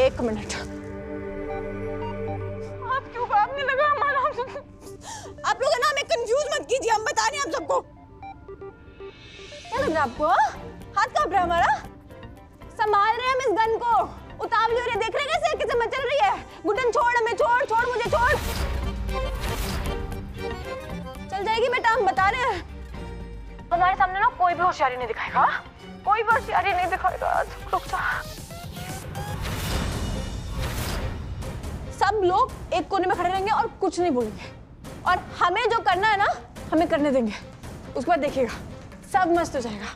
1 minute. आप क्यों काम नहीं लगा हमारा? आप लोग है ना, हमें कंफ्यूज मत कीजिए, हम बता रहे हैं आप सबको। क्या लग रहा है आपको? हाथ कांप रहा है हमारा। संभाल रहे हैं हम इस गन को। उतावली हो रही है, देख रहे हैं कैसे मचल रही है। गुड्डन छोड़ हमें, छोड़ छोड़ मुझे, छोड़। चल जाएगी बेटा, हम बता रहे हैं। हमारे सामने ना कोई भी होशियारी नहीं दिखाएगा, कोई भी होशियारी नहीं दिखाएगा। रुक जा। सब लोग एक कोने में खड़े रहेंगे और कुछ नहीं बोलेंगे, और हमें जो करना है ना, हमें करने देंगे। उसके बाद देखिएगा सब मस्त हो जाएगा।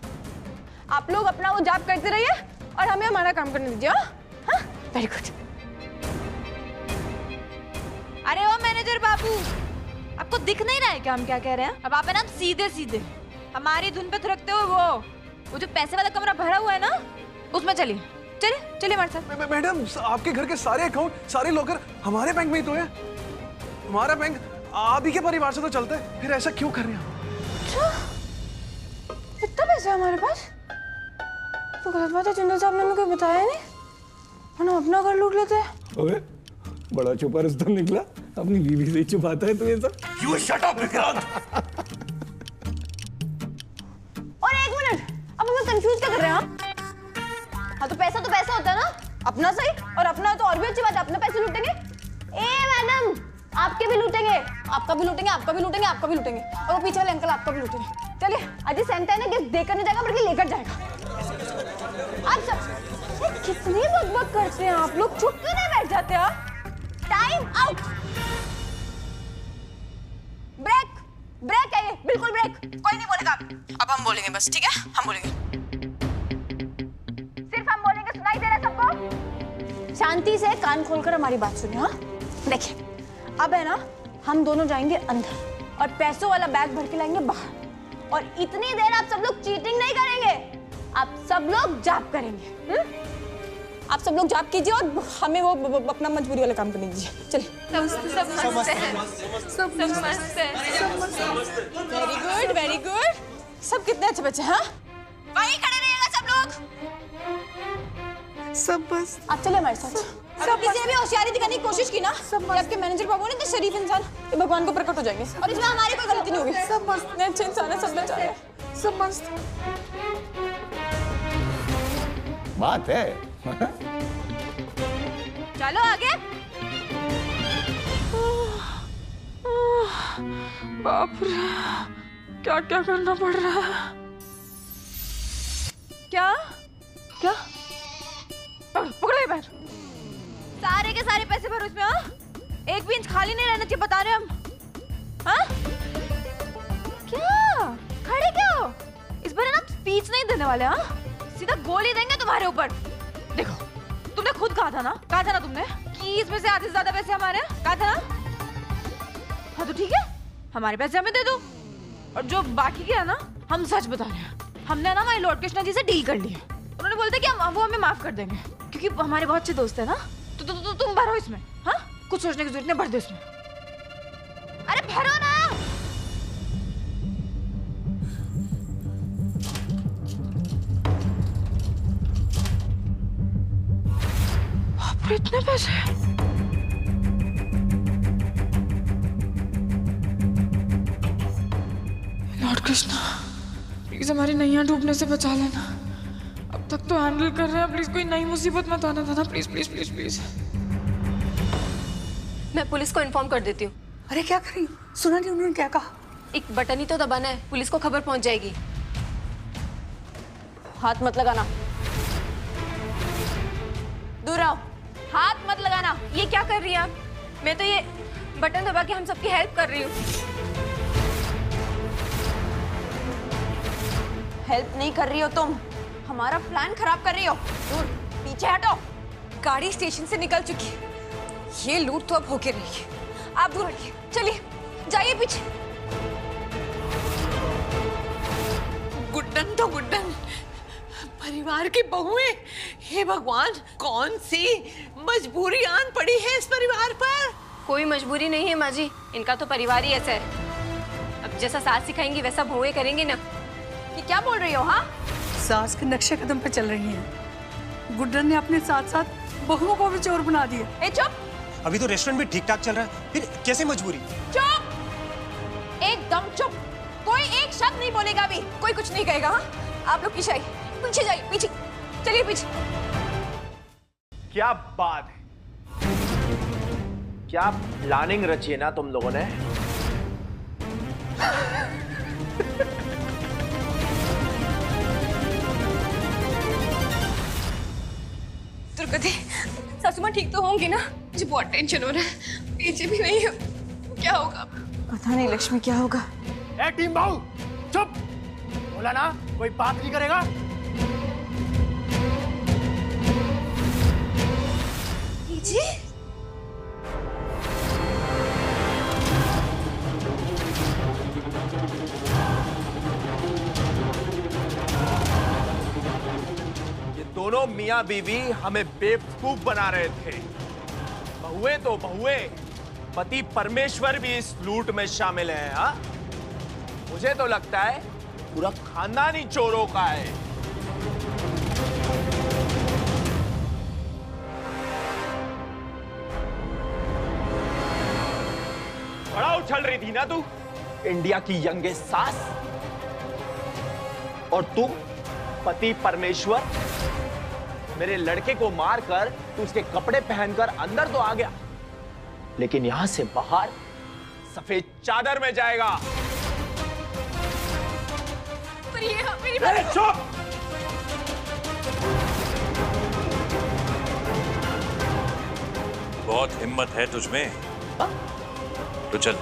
आप लोग अपना वो जाप करते रहिए और हमें हमारा काम करने दीजिए। हाँ, वेरी गुड। अरे ओ मैनेजर बाबू, आपको दिख नहीं रहा है क्या हम क्या कह रहे हैं? अब आप है ना सीधे सीधे हमारी धुन पे थिरकते हुए वो जो पैसे वाला कमरा भरा हुआ है ना, उसमें चलिए चलिए चलिए हमारे साथ। मैडम, आपके घर के सारे अकाउंट, सारे लॉकर हमारे बैंक में ही तो है। हमारा बैंक आप ही के परिवार से तो चलता है, फिर ऐसा क्यों कर रहे हैं? अच्छा, इतना पैसा है हमारे पास? तो गलत बात है, जिंदल साहब ने हमें कोई बताया नहीं, हम अपना घर लूट लेते हैं। अबे बड़ा छुपा रुस्तम निकला, अपनी बीवी से छुपाता है तू ये सब। You shut up, Vikrant. और 1 मिनट, अब हमें कंफ्यूज क्या कर रहे हैं? हाँ तो पैसा होता है ना, अपना सही, और अपना तो और भी अच्छी बात है, अपने पैसे लूटेंगे। ए मैडम, आपके भी लूटेंगे, आपका भी लूटेंगे, आपका भी लूटेंगे, आपका भी लूटेंगे, और वो पीछे वाले अंकल आपका भी लूटेंगे। चलिए, आज सेंटा है ना, गिफ्ट देकर नहीं जाएगा बल्कि लेकर जाएगा। आप सब कितनी बकबक करते हैं आप लोग, चुप क्यों नहीं बैठ जाते हो? Time out. ब्रेक, ब्रेक है ये, बिल्कुल ब्रेक। कोई नहीं बोलेगा अब हम बोलेंगे बस, ठीक है? हम बोलेंगे, सिर्फ हम बोलेंगे, सुनाई दे रहा है सबको? शांति से कान खोलकर हमारी बात सुनिए। हाँ, देखिए, अब है ना, हम दोनों जाएंगे अंदर और पैसों वाला बैग भर के लाएंगे बाहर, और इतनी देर आप सब लोग चीटिंग नहीं करेंगे, आप सब लोग जाप करेंगे। आप सब लोग जाप कीजिए और हमें वो अपना मजबूरी वाला काम करने दीजिए। चलिए। Very good, very good. सब कितने अच्छे बच्चे। हाँ, वहीं खड़े रहिएगा सब लोग। सब बस। आप चले हमारे साथ। सब किसी ने भी होशियारी दिखाने की कोशिश की ना, ये आपके मैनेजर बाबू ने तो शरीफ इंसान, ये भगवान को प्रकट हो जाएंगे, और इसमें हमारी कोई गलती नहीं होगी। सब मस्त, अच्छे इंसान है, सब बेचारे, सब मस्त। बात है। चलो आगे। बाप रे, क्या क्या करना पड़ रहा है। क्या क्या पकड़े पैर। सारे के सारे पैसे भरो इसमें। हाँ, एक भी इंच खाली नहीं रहना चाहिए, बता रहे हम। हाँ, क्या खड़े क्या हो? इस बार ना स्पीच नहीं देने वाले। हाँ, सीधा गोली देंगे तुम्हारे ऊपर। देखो, तुमने खुद कहा था ना तुमने कि इसमें से आधे से ज्यादा पैसे हमारे हैं, कहा था ना? हाँ तो ठीक है, हमारे पैसे हमें दे दो, और जो बाकी के है ना, हम सच बता रहे हैं, हमने ना हमारे लॉर्ड कृष्णा जी से डील कर ली है। उन्होंने बोलते कि वो हमें माफ कर देंगे, क्योंकि हमारे बहुत अच्छे दोस्त है ना। तो तुम भरो इसमें। हाँ, कुछ सोचने की जरूरत नहीं, भर दो इसमें। अरे भरो ना। इतने पैसे? लॉर्ड कृष्णा, प्लीज हमारी नैया डूबने से बचा लेना। अब तक तो हैंडल कर रहे हैं, प्लीज कोई नई मुसीबत मत आने देना, प्लीज प्लीज प्लीज प्लीज। मैं पुलिस को इन्फॉर्म कर देती हूँ। अरे क्या करी? सुना नहीं उन्होंने क्या कहा? एक बटन ही तो दबाना है, पुलिस को खबर पहुंच जाएगी। हाथ मत लगाना, दूर आओ। हाथ मत लगाना। ये क्या कर रही है आप? मैं तो ये बटन दबा के हम सबकी हेल्प कर रही हूँ। हेल्प नहीं कर रही हो तुम, हमारा प्लान खराब कर रही हो। दूर, पीछे हटो। गाड़ी स्टेशन से निकल चुकी है, ये लूट तो अब होके रही है। आप दूर हटिए, चलिए जाइए पीछे। गुड्डन तो गुड्डन, परिवार की बहुएं, हे भगवान, कौन सी मजबूरी आन पड़ी है इस परिवार पर? कोई मजबूरी नहीं है माँ जी, इनका तो परिवार ही ऐसा है। अब जैसा सास सिखाएंगी वैसा बहुएं करेंगी ना। ये क्या बोल रही हो? हाँ, सास के नक्शे कदम पे चल रही हैं। गुड्डन ने अपने साथ साथ बहुओं को भी चोर बना दिया। ए चुप, अभी तो रेस्टोरेंट भी ठीक ठाक चल रहा है, फिर कैसे मजबूरी? चुप, एकदम चुप। कोई एक शब्द नहीं बोलेगा अभी, कोई कुछ नहीं कहेगा। हाँ? आप लोग पीछे आइए, पीछे जाइए, पीछे चलिए, पीछे। क्या बात है, क्या प्लानिंग रची है ना तुम लोगों ने। द्रौपदी, सासू माँ ठीक तो होंगी ना? मुझे बहुत टेंशन हो रहा है, पीछे भी नहीं है, क्या होगा? पता नहीं लक्ष्मी क्या होगा। ए टीम बाबू चुप, बोला ना कोई बात नहीं करेगा। जी दोनों मियां बीवी हमें बेवकूफ बना रहे थे। बहुएं तो बहुएं, पति परमेश्वर भी इस लूट में शामिल है। हाँ, मुझे तो लगता है पूरा खानदान ही चोरों का है। बड़ा उछल रही थी ना तू, इंडिया की यंगेस्ट सास, और तू पति परमेश्वर। मेरे लड़के को मारकर तू उसके कपड़े पहनकर अंदर तो आ गया, लेकिन यहां से बाहर सफेद चादर में जाएगा। पर ये मेरी बात चुप! बहुत हिम्मत है तुझमें। तो चल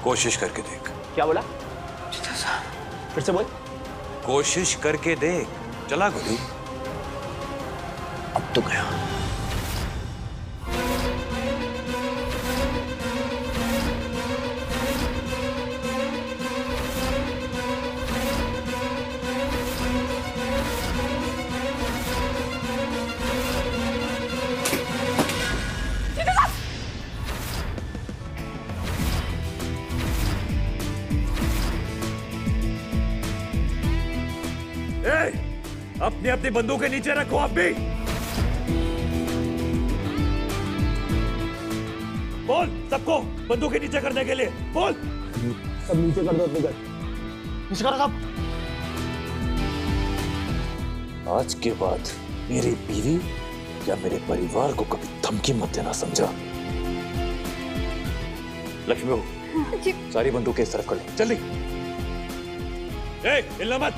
कोशिश करके देख। क्या बोला? फिर से बोल। कोशिश करके देख। चला गोली। अब तो गया। अपनी अपनी बंदूकें नीचे रखो। आप भी बोल, सबको बंदूकें नीचे करने के लिए बोल। सब नीचे कर दो अपने घर। नीचे करो सब। आज के बाद मेरी बीवी या मेरे परिवार को कभी धमकी मत देना, समझा? लक्ष्मी बहू, सारी बंदूकें इस तरफ कर ले, जल्दी। हिलना मत।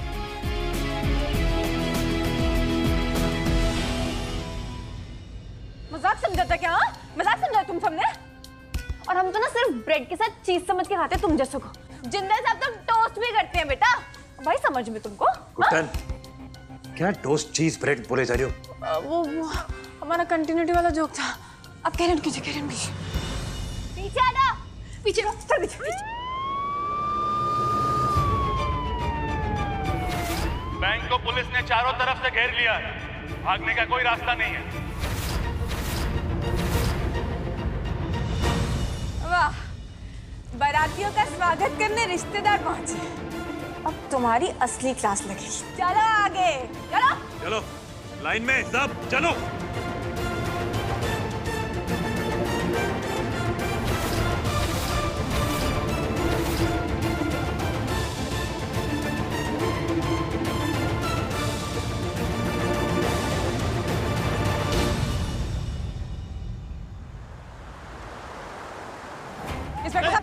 मजाक समझा था क्या? मजाक समझा तुम सबने? और हम तो ना सिर्फ ब्रेड के साथ चीज समझ के खाते हैं तुम जैसों को। जिंदा साहब तो टोस्ट भी करते हैं बेटा, भाई समझ में तुमको। गुड्डन, क्या टोस्ट चीज ब्रेड बोले जा रही हो? वो हमारा कंटिन्यूटी वाला जोक था। अब कैरन कीजिए, कैरन कीजिए। पीछे आ जा, पीछे रो, चल पीछे, पीछे। बैंक को पुलिस ने चारों तरफ से घेर लिया है, भागने का कोई रास्ता नहीं है। वाह, बारातियों का स्वागत करने रिश्तेदार पहुंचे। अब तुम्हारी असली क्लास लगेगी। चलो आगे, चलो चलो लाइन में सब चलो।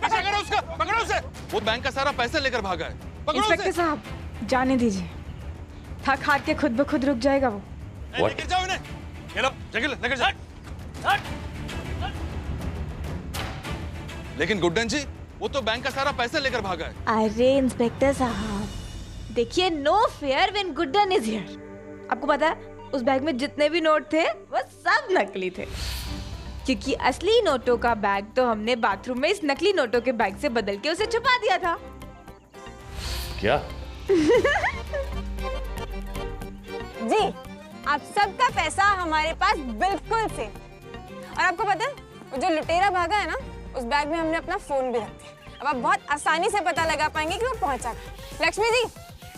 पकड़ो उसका, पकड़ो उसे। वो बैंक का सारा पैसा लेकर भागा है। इंस्पेक्टर साहब, जाने दीजिए, थक हार के खुद ब खुद रुक जाएगा वो। लेकर जाओ इन्हें। ये लो, लेकर जाओ। लेकिन गुड्डन जी, वो तो बैंक का सारा पैसा लेकर भागा है। अरे इंस्पेक्टर साहब, देखिए, no fair when Guddan is here. आपको पता है उस बैग में जितने भी नोट थे वो सब नकली थे, क्योंकि असली नोटों का बैग तो हमने बाथरूम में इस नकली नोटों के बैग से बदल के उसे छुपा दिया था। क्या? जी, आप सबका पैसा हमारे पास बिल्कुल से। और आपको पता है वो जो लुटेरा भागा है ना, उस बैग में हमने अपना फोन भी रख दिया। अब आप बहुत आसानी से पता लगा पाएंगे कि वो पहुंचा कहाँ। लक्ष्मी जी,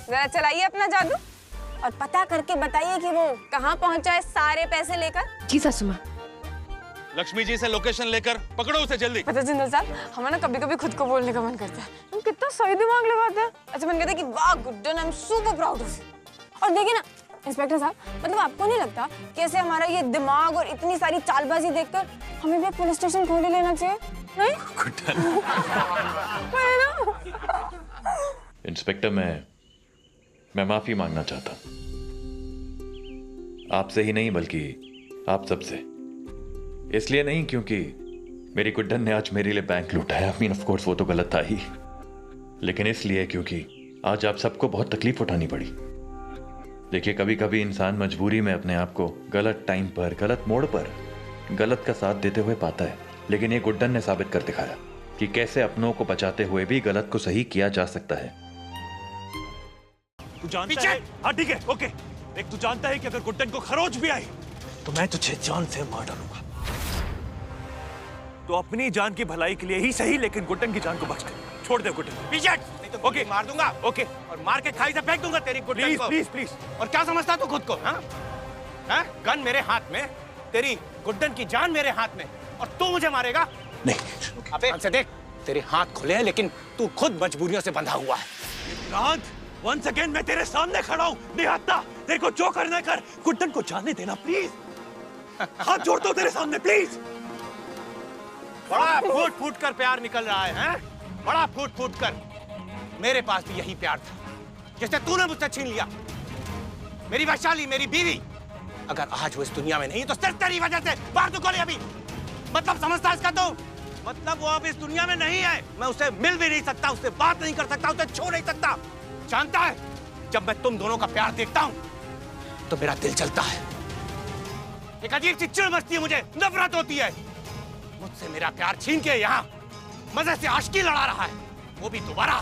जरा चलाइए अपना जादू और पता करके बताइए कि वो कहाँ पहुंचा है सारे पैसे लेकर। जी सासू माँ। लक्ष्मी जी से लोकेशन लेकर पकड़ो उसे जल्दी। पता जिंदल साहब, हमें ना कभी कभी खुद को बोलने का मन करता है, तुम कितना सही दिमाग लगाते हैं। ऐसा मन करता है कि वाह Guddan, I am super proud of you. और देखिए ना इंस्पेक्टर साहब, मतलब आपको नहीं लगता कि ऐसे हमारा ये दिमाग और इतनी सारी चालबाजी देखकर हमें भी पुलिस स्टेशन खोल लेना चाहिए? नहीं इंस्पेक्टर, मैं माफी मांगना चाहता हूं, आपसे ही नहीं बल्कि आप सबसे। इसलिए नहीं क्योंकि मेरी गुड्डन ने आज मेरे लिए बैंक लूटा है, ऑफ कोर्स वो तो गलत था ही, लेकिन इसलिए क्योंकि आज आप सबको बहुत तकलीफ उठानी पड़ी। देखिए, कभी कभी इंसान मजबूरी में अपने आप को गलत टाइम पर, गलत मोड़ पर, गलत का साथ देते हुए पाता है, लेकिन ये गुड्डन ने साबित कर दिखाया कि कैसे अपनों को बचाते हुए भी गलत को सही किया जा सकता है। तू जानता है? हाँ ठीक है, ओके। एक तू जानता है कि अगर गुड्डन को खरोच भी आई तो मैं तुझे जान से मार डालूंगा। तो अपनी जान की भलाई के लिए ही सही, लेकिन गुड्डन की जान को बच कर छोड़ दे गुड्डन। पीछे नहीं तो ओके मार दूंगा। ओके, और मार के खाई से फेंक दूंगा तेरी गुड्डन को। Please please. और क्या समझता तू खुद को? हाँ, गन मेरे हाथ में, तेरी गुड्डन की जान मेरे हाथ में, और तू मुझे मारेगा? नहीं। अबे से देख, तेरे हाथ खुले हैं लेकिन तू खुद मजबूरियों से बंधा हुआ है। विक्रांत, वंस अगेन मैं तेरे सामने खड़ा हूँ, निहत्था। तेरे को जो करना कर, गुड्डन को जाने देना प्लीज। हाथ जोड़ता हूँ तेरे सामने, प्लीज। बड़ा फूट फूट कर प्यार निकल रहा है, हैं? बड़ा फूट फूट कर। मेरे पास भी यही प्यार था जिसे तूने मुझसे छीन लिया। मेरी वैशाली, मेरी बीवी, अगर आज वो इस दुनिया में नहीं तो सिर्फ तेरी वजह से। मार दू गोली अभी। मतलब समझता इसका तो? मतलब वो अब इस दुनिया में नहीं है, मैं उसे मिल भी नहीं सकता, उससे बात नहीं कर सकता, उसे छू नहीं सकता। जानता है, जब मैं तुम दोनों का प्यार देखता हूं तो मेरा दिल जलता है। एक अजीब सी चिढ़ मचती है मुझे, नफरत होती है। मुझसे मेरा प्यार छीन के यहाँ मजे से आशिकी लड़ा रहा है, वो भी दोबारा।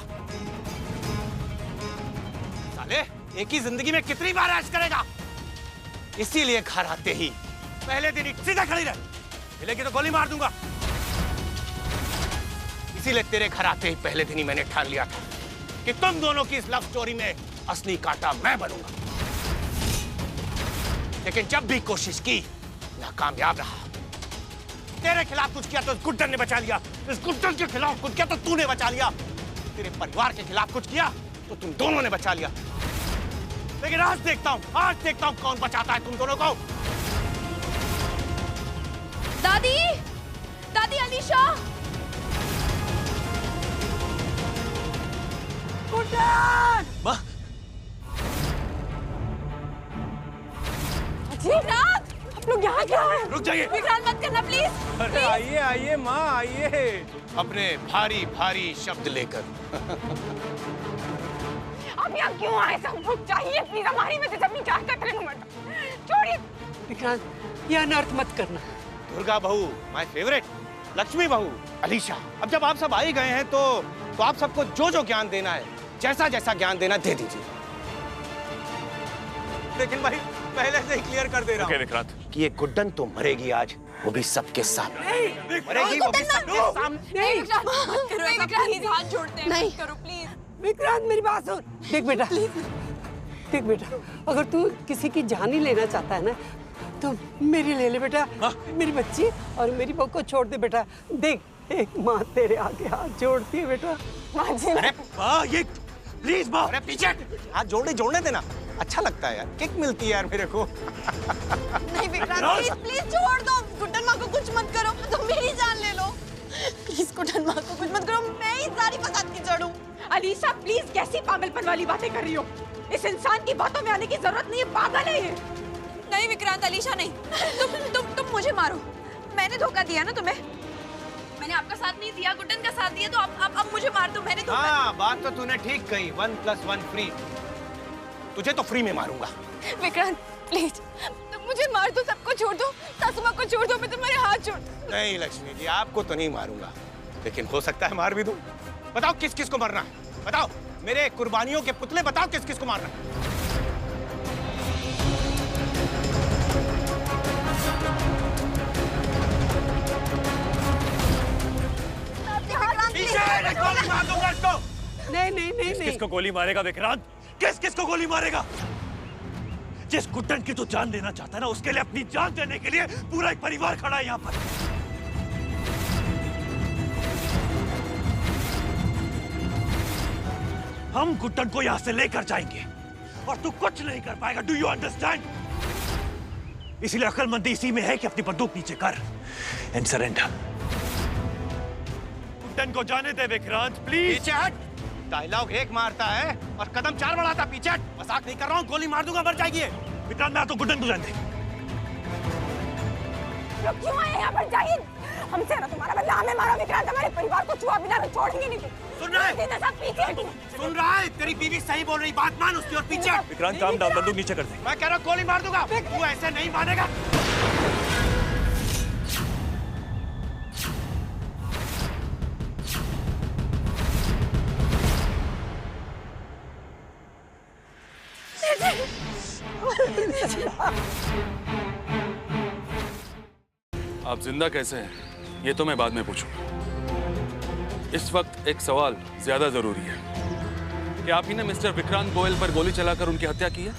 साले, एक ही जिंदगी में कितनी बार ऐश करेगा? इसीलिए घर आते ही पहले दिन ही सीधा खड़ी रह, मिलेगी तो गोली मार दूंगा। इसीलिए तेरे घर आते ही पहले दिन ही मैंने ठान लिया था कि तुम दोनों की इस लव स्टोरी में असली कांटा मैं बनूंगा। लेकिन जब भी कोशिश की, नाकामयाब रहा। तेरे खिलाफ कुछ किया तो इस गुड्डन ने बचा लिया, इस गुड्डन के खिलाफ कुछ किया तो तूने बचा लिया, तेरे परिवार के खिलाफ कुछ किया तो तुम दोनों ने बचा लिया। लेकिन आज देखता हूं कौन बचाता है तुम दोनों को। दादी, दादी, अलीशा। माँ, विक्रांत, आप लोग यहाँ क्या है? रुक जाइए। विक्रांत मत करना प्लीज। अरे आइए आइए माँ, आइए अपने भारी भारी शब्द लेकर। आप यहाँ क्यों आए? सब लोग चाहिए प्लीज, हमारी वजह से अपनी जान का खतरे में मत छोड़िए। विक्रांत, ये अनर्थ मत करना। दुर्गा बहू, माय फेवरेट, लक्ष्मी बहू, अलीशा, अब जब आप सब आ ही गए हैं तो आप सबको जो जो ज्ञान देना है, जैसा जैसा ज्ञान देना दे दीजिए। लेकिन भाई पहले से ही क्लियर कर दे रहा हूँ विक्रांत कि ये गुड्डन तो मरेगी आज, वो भी सबके सामने मरेगी, वो भी सबके सामने। नहीं विक्रांत, हाथ जोड़ते हैं, नहीं करो प्लीज। विक्रांत, मेरी बात सुन। देख बेटा, देख बेटा, अगर तू किसी की जान ही लेना चाहता है ना तो मेरी ले ले बेटा। मेरी बच्ची और मेरी बहू को छोड़ दे बेटा। देख, एक माँ तेरे आगे हाथ जोड़ती है बेटा। अरे माँ, ये प्लीज माँ, अरे पीछे हाथ जोड़ने देना, अच्छा लगता है यार, किक मिलती है यार मेरे को। नहीं विक्रांत, प्लीज छोड़ दो। गुड्डन माँ को कुछ मत करो, तो मेरी जान ले लो। प्लीज गुड्डन माँ को कुछ मत करो, मैं ही सारी फसाद की जड़ हूँ। अलीशा प्लीज, कैसी पागलपन वाली बातें कर रही हो? इस इंसान की बातों में आने की जरूरत नहीं है, पागल है ये। नहीं विक्रांत, अलीशा नहीं, तुम मुझे मारो। मैंने धोखा दिया ना तुम्हें, मैंने आपका साथ नहीं दिया, गुड्डन का साथ दिया, तो अब मुझे मार दो। मैंने धोखा दिया। हाँ, बात तो तूने ठीक कही, 1+1 फ्री। तुझे तो फ्री में मारूंगा। विक्रांत प्लीज, तुम मुझे मार दो, सबको छोड़ दो, सासू माँ को छोड़ दो, मैं तुम्हारे हाथ छोड़। नहीं लक्ष्मी जी, आपको तो नहीं मारूंगा, लेकिन हो सकता है मार भी दूं। बताओ किस किस को मारना है, बताओ मेरे कुर्बानियों के पुतले, बताओ किस किस को मारना है। गोली मार दूंगा इसको। नहीं नहीं नहीं नहीं, किसको गोली मारेगा विक्रांत? किस किस को गोली मारेगा? जिस गुड्डन की तू जान लेना चाहता है ना, उसके लिए अपनी जान देने के लिए पूरा एक परिवार खड़ा है यहाँ पर। हम गुड्डन को यहाँ से लेकर जाएंगे और तू कुछ नहीं कर पाएगा। Do you understand? इसीलिए अक्लमंदी इसी में है कि अपनी बंदूक नीचे कर एंड सरेंडर। गुड्डन को जाने दे विक्रांत, प्लीज। पीछे हट। डायलॉग एक मारता है और कदम 4 बढ़ाता। पीछे हट। मजाक नहीं कर रहा हूँ, गोली मार दूंगा, मर जाएगी। विक्रांत, मैं तो गुड्डन को जाने दे। क्यों आए यहाँ पर जाहिद? हमसे ना तुम्हारा बदला हमें मारो विक्रांत, हमारे परिवार को छुआ बिना छोड़ेंगे नहीं। सुन रहा है? सुन रहा है? तेरी बीवी सही बोल रही, बात मान उसकी और पीछे हट। विक्रांत, काम डाल, बंदूक नीचे कर दे। मैं कह रहा हूँ गोली मार दूंगा, तू ऐसे नहीं मानेगा। आप जिंदा कैसे हैं ये तो मैं बाद में पूछूं। इस वक्त एक सवाल ज्यादा जरूरी है कि आप ही ने मिस्टर विक्रांत गोयल पर गोली चलाकर उनकी हत्या की है?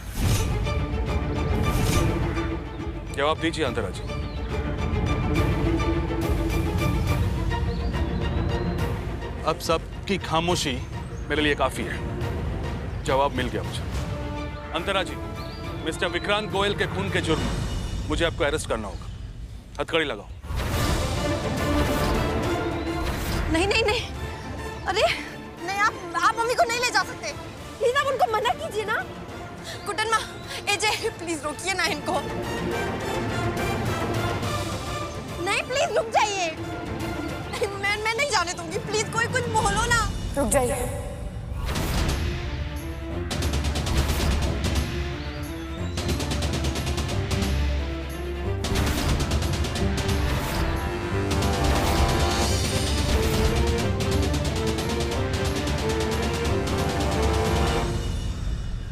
जवाब दीजिए अंतरा जी। अब सबकी खामोशी मेरे लिए काफी है। जवाब मिल गया मुझे। अंतरा जी, मिस्टर विक्रांत गोयल के खून के जुर्म में मुझे आपको अरेस्ट करना होगा। हथकड़ी लगाओ। नहीं नहीं नहीं, अरे नहीं, आप मम्मी को नहीं ले जा सकते। प्लीज आप उनको मना कीजिए ना। गुड्डन माँ, एजे प्लीज रोकिए ना इनको। नहीं प्लीज रुक जाइए। मैं नहीं जाने दूंगी, प्लीज कोई कुछ बोलो ना। रुक जाइए।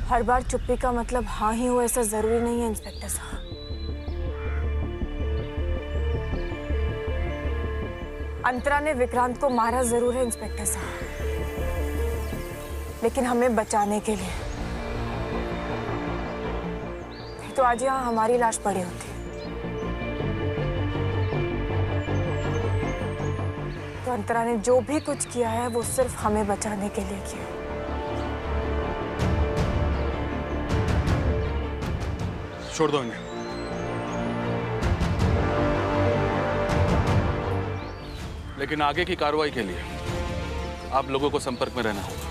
हर बार चुप्पी का मतलब हाँ ही हो ऐसा जरूरी नहीं है इंस्पेक्टर साहब। अंतरा ने विक्रांत को मारा जरूर है इंस्पेक्टर साहब, लेकिन हमें बचाने के लिए। तो आज यहाँ हमारी लाश पड़ी होती। तो अंतरा ने जो भी कुछ किया है वो सिर्फ हमें बचाने के लिए किया। छोड़ दो इन्हें। लेकिन आगे की कार्रवाई के लिए आप लोगों को संपर्क में रहना होगा।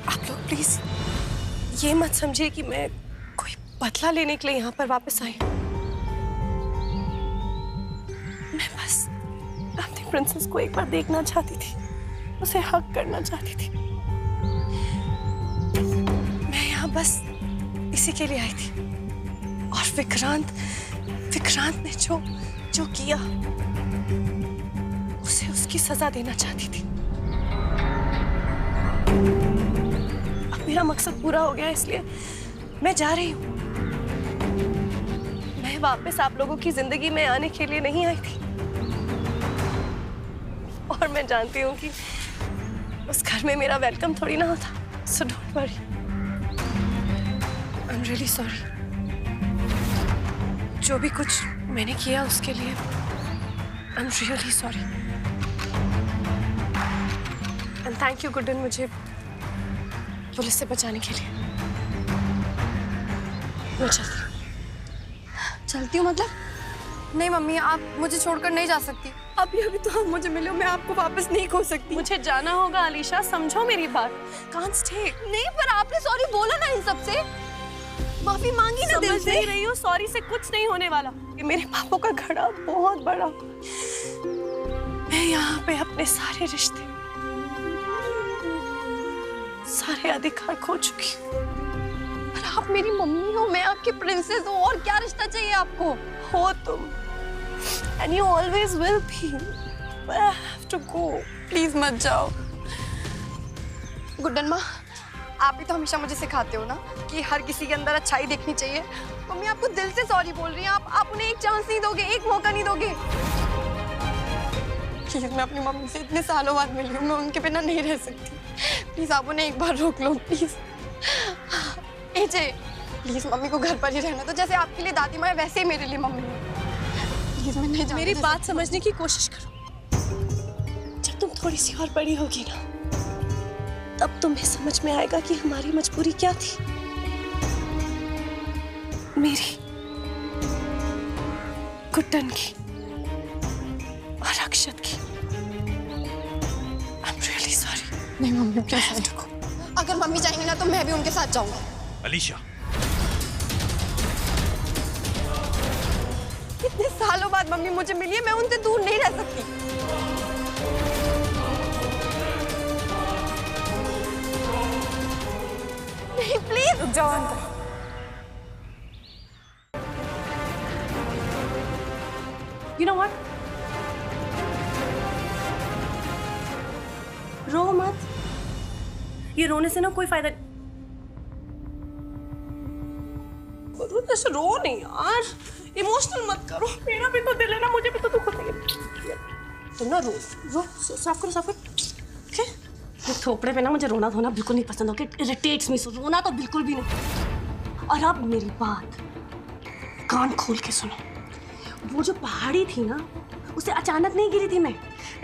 आप लोग प्लीज ये मत समझिए कि मैं कोई बदला लेने के लिए यहाँ पर वापस आई। मैं बस अपनी प्रिंसेस को एक बार देखना चाहती थी, उसे हक करना चाहती थी। मैं यहाँ बस इसी के लिए आई थी। और विक्रांत ने जो किया उसे उसकी सजा देना चाहती थी। अब मेरा मकसद पूरा हो गया, इसलिए मैं जा रही हूँ। मैं वापस आप लोगों की जिंदगी में आने के लिए नहीं आई थी। और मैं जानती हूँ कि उस घर में मेरा वेलकम थोड़ी ना होता। So don't worry. I'm really sorry. जो भी कुछ मैंने किया उसके लिए I'm really sorry. And thank you Guddan, मुझे पुलिस से बचाने के लिए। मैं चलती हूँ। मतलब? नहीं मम्मी, आप मुझे छोड़कर नहीं जा सकती। अभी तो आप मुझे मिलो, मैं आपको वापस नहीं खो सकती। मुझे जाना होगा अलीशा, समझो मेरी बात। Can't stay. नहीं, पर आपने सॉरी बोला ना इन सब से। माफी मांगी ना दिल से। समझ नहीं रही हो, सॉरी से कुछ नहीं होने वाला। ये मेरे पापों का घड़ा बहुत बड़ा। मैं यहाँ पे अपने सारे रिश्ते, सारे अधिकार खो चुकी हूँ। पर आप मेरी मम्मी हो, मैं आपकी प्रिंसेस हूँ, और क्या रिश्ता चाहिए आपको? हो तुम, and you always will be. But I have to go. Please मत जाओ। गुड्डन माँ, आप ही तो हमेशा मुझे सिखाते हो ना कि हर किसी के अंदर अच्छाई देखनी चाहिए। मम्मी आपको दिल से सॉरी बोल रही हैं। आप उन्हें एक चांस नहीं दोगे, एक मौका नहीं दोगे? प्लीज, मैं अपनी मम्मी से इतने सालों बाद मिली हूँ, मैं उनके बिना नहीं रह सकती। प्लीज आप उन्हें एक बार रोक लो प्लीज। एजे प्लीज मम्मी को घर पर ही रहना, तो जैसे आपके लिए दादी माँ वैसे ही मेरे लिए मम्मी है। प्लीज मैं नहीं मेरी बात समझने की कोशिश करो। जब तुम थोड़ी सी और बड़ी होगी ना, तब तुम्हें समझ में आएगा कि हमारी मजबूरी क्या थी। मेरी, कुट्टन की और अक्षत की। I'm really sorry। नहीं मम्मी क्या रखो, अगर मम्मी जाएंगी ना तो मैं भी उनके साथ जाऊंगी। अलीशा, इतने सालों बाद मम्मी मुझे मिली है, मैं उनसे दूर नहीं रह सकती। नहीं प्लीज रुक जाओ अंतर। You know what? रो मत। ये रोने से ना कोई फायदा। ऐसे रो नहीं यार, इमोशनल मत करो। मेरा भी तो दिल है ना, मुझे भी तो दुख होता है। तुम ना रो रो, साफ करो साफ करो। ओके? ये थोपड़े पे ना मुझे रोना धोना बिल्कुल नहीं पसंद। ओके? इरिटेट्स मी, सो रोना तो बिल्कुल भी नहीं। और अब मेरी बात कान खोल के सुनो। वो जो पहाड़ी थी ना, उसे अचानक नहीं गिरी थी मैं,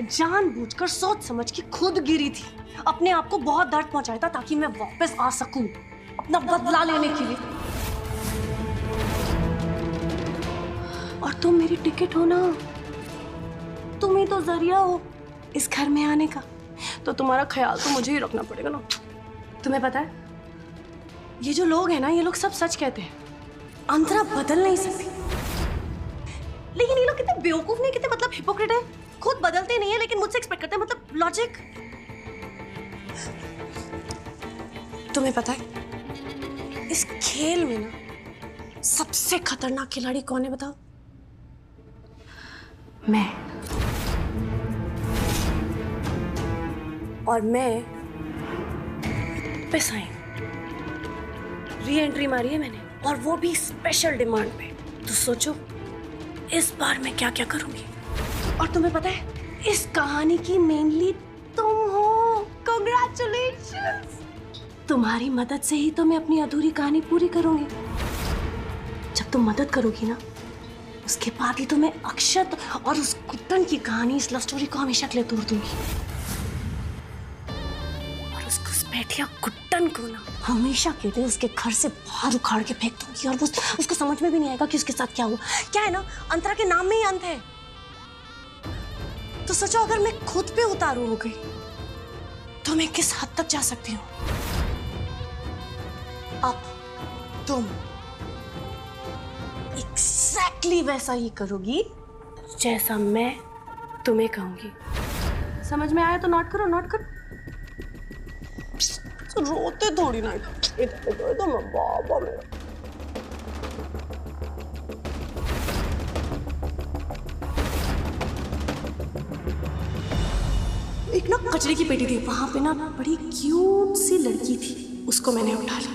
जानबूझकर सोच समझ के खुद गिरी थी। अपने आप को बहुत दर्द पहुंचाया था ताकि मैं वापस आ सकूं अपना बदला लेने के लिए। और तुम मेरी टिकट हो ना, तुम ही तो जरिया हो इस घर में आने का, तो तुम्हारा ख्याल तो मुझे ही रखना पड़ेगा ना। तुम्हें पता है, ये जो लोग हैं ना, ये लोग सब सच कहते हैं, अंतरा बदल नहीं सकती। लेकिन ये लोग कितने बेवकूफ नहीं, कितने मतलब हिपोक्रेट है। खुद बदलते नहीं है लेकिन मुझसे एक्सपेक्ट करते हैं, मतलब लॉजिक। तुम्हें पता है इस खेल में ना सबसे खतरनाक खिलाड़ी कौन है बताओ? मैं। और मैं पैसा री एंट्री मारी है मैंने, और वो भी स्पेशल डिमांड पे। तो सोचो इस बार मैं क्या क्या करूंगी। और तुम्हें पता है इस कहानी की मेनली तुम हो। कांग्रेचुलेशंस। तुम्हारी मदद से ही तो मैं अपनी अधूरी कहानी पूरी करूंगी। जब तुम मदद करोगी ना, उसके बाद ही तो मैं अक्षत और उस कुट्टन की कहानी, इस लव स्टोरी को हमेशा के लिए तोड़ दूंगी। और उसको उस बैठिया कुट्टन को ना हमेशा के लिए उसके घर से बाहर उखाड़ के फेंक दूंगी। और उसको समझ में भी नहीं आएगा कि उसके साथ क्या हुआ। क्या है ना, अंतरा के नाम में ही अंत है। तो सोचो अगर मैं खुद पे उतारू हो गई तो मैं किस हद तक जा सकती हूँ। अब तुम एग्जैक्टली वैसा ही करोगी जैसा मैं तुम्हें कहूंगी। समझ में आया तो नोट करो, नोट करो। तो रोते थोड़ी ना, तो मैं बाबा मेरा। एक ना कचरे की पेटी थी, वहां पे ना बड़ी क्यूट सी लड़की थी, उसको मैंने उठा लिया।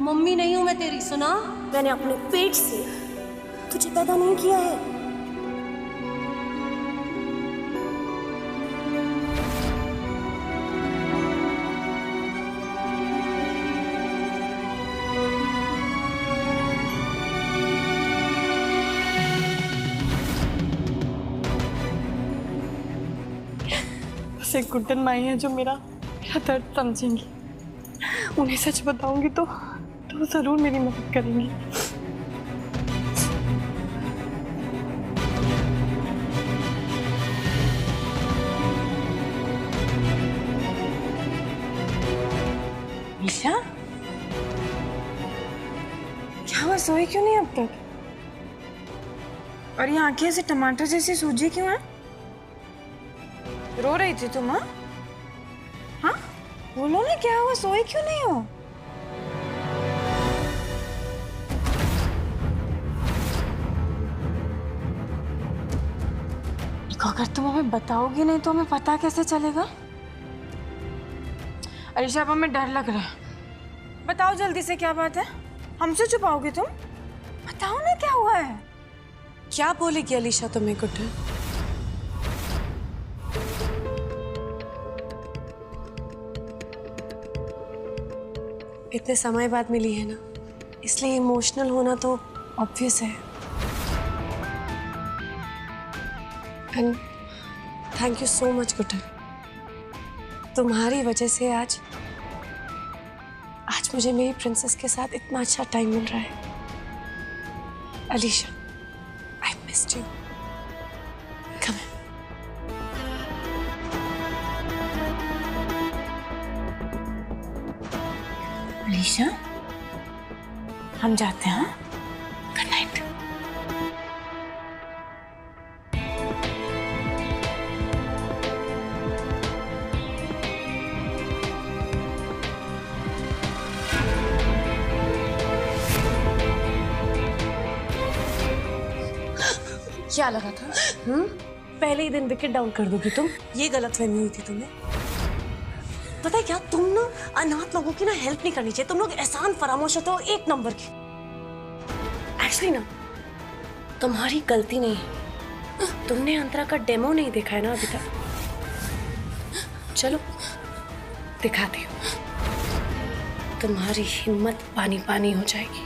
मम्मी नहीं हूं मैं तेरी, सुना? मैंने अपने पेट से तुझे पैदा नहीं किया है। बस एक गुड्डन माई है जो मेरा दर्द समझेंगी। उन्हें सच बताऊंगी तो जरूर मेरी मदद करेंगी। ईशा, क्या हुआ, सोई क्यों नहीं अब तक? और ये आंखें ऐसे टमाटर जैसी सूजी क्यों है? रो रही थी तुम? हाँ बोलो ना, क्या हुआ, सोई क्यों नहीं हो? अगर तुम हमें बताओगी नहीं तो हमें पता कैसे चलेगा? अलीशा अब हमें डर लग रहा है, बताओ जल्दी से क्या बात है? हमसे छुपाओगे तुम? बताओ ना क्या हुआ है। क्या बोलेगी अलीशा तुम्हें गुड्डन? इतने समय बाद मिली है ना, इसलिए इमोशनल होना तो ऑब्वियस है। And thank you so much Guddan, तुम्हारी वजह से आज मुझे मेरी प्रिंसेस के साथ इतना अच्छा टाइम मिल रहा है। Alisha, I missed you. Come Alisha, हम जाते हैं। Good night. क्या लगा था? पहले ही दिन विकेट डाउन कर दोगी तुम? ये गलतफहमी हुई थी तुम्हें? पता है क्या, तुम ना अनाथ लोगों की ना हेल्प नहीं करनी चाहिए। तुम लोग एहसान फरामोश होते हो एक नंबर की। एक्चुअली ना तुम्हारी गलती नहीं है, तुमने अंतरा का डेमो नहीं देखा है ना अभी तक। चलो दिखाती हूँ, तुम्हारी हिम्मत पानी पानी हो जाएगी।